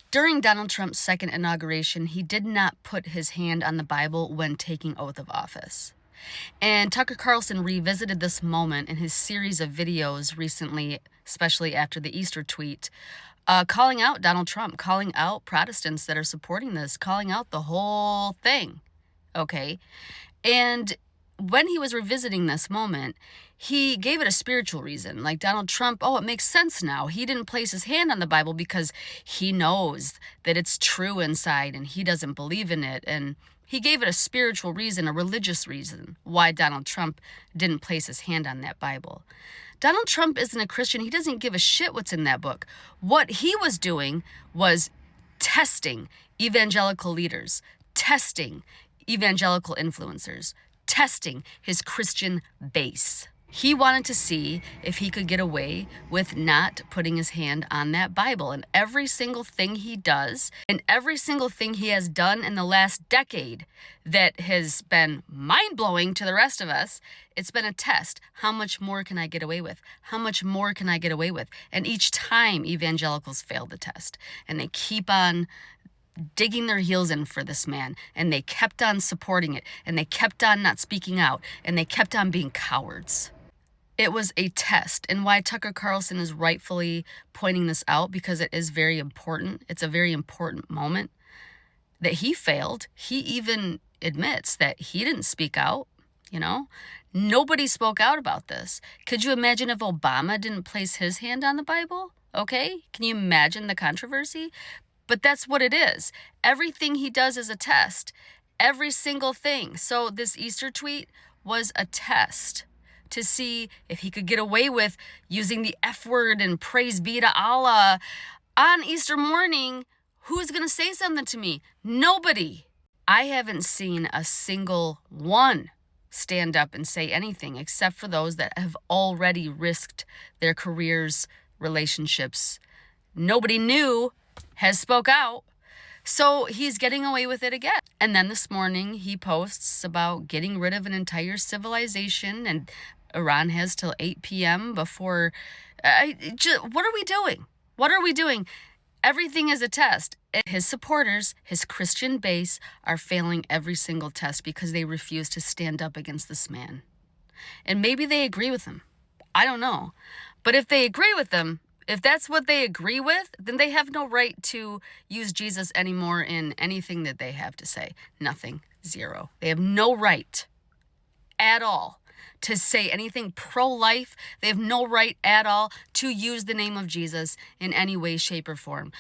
During Donald Trump's second inauguration, he did not put his hand on the Bible when taking oath of office. And Tucker Carlson revisited this moment in his series of videos recently, especially after the Easter tweet, calling out Donald Trump, calling out Protestants that are supporting this, calling out the whole thing. Okay. And when he was revisiting this moment, he gave it a spiritual reason. Like Donald Trump, it makes sense now. He didn't place his hand on the Bible because he knows that it's true inside and he doesn't believe in it. And he gave it a spiritual reason, a religious reason, why Donald Trump didn't place his hand on that Bible. Donald Trump isn't a Christian. He doesn't give a shit what's in that book. What he was doing was testing evangelical leaders, testing evangelical influencers, testing his Christian base. He wanted to see if he could get away with not putting his hand on that Bible. And every single thing he does, and every single thing he has done in the last decade that has been mind-blowing to the rest of us, it's been a test. How much more can I get away with? How much more can I get away with? And each time evangelicals failed the test. And they keep on digging their heels in for this man, and they kept on supporting it, and they kept on not speaking out, and they kept on being cowards. It was a test, and why Tucker Carlson is rightfully pointing this out, because it is very important. It's a very important moment that he failed. He even admits that he didn't speak out, Nobody spoke out about this. Could you imagine if Obama didn't place his hand on the Bible? Okay, can you imagine the controversy? But that's what it is. Everything he does is a test. Every single thing. So this Easter tweet was a test to see if he could get away with using the F word and praise be to Allah on Easter morning. Who's going to say something to me? Nobody. I haven't seen a single one stand up and say anything except for those that have already risked their careers, relationships. Nobody new has spoke out. So he's getting away with it again. And then this morning he posts about getting rid of an entire civilization, and Iran has till 8 p.m. before. What are we doing? What are we doing? Everything is a test. His supporters, his Christian base, are failing every single test because they refuse to stand up against this man. And maybe they agree with him. I don't know. But if they agree with him, if that's what they agree with, then they have no right to use Jesus anymore in anything that they have to say. Nothing. Zero. They have no right at all to say anything pro-life. They have no right at all to use the name of Jesus in any way, shape, or form.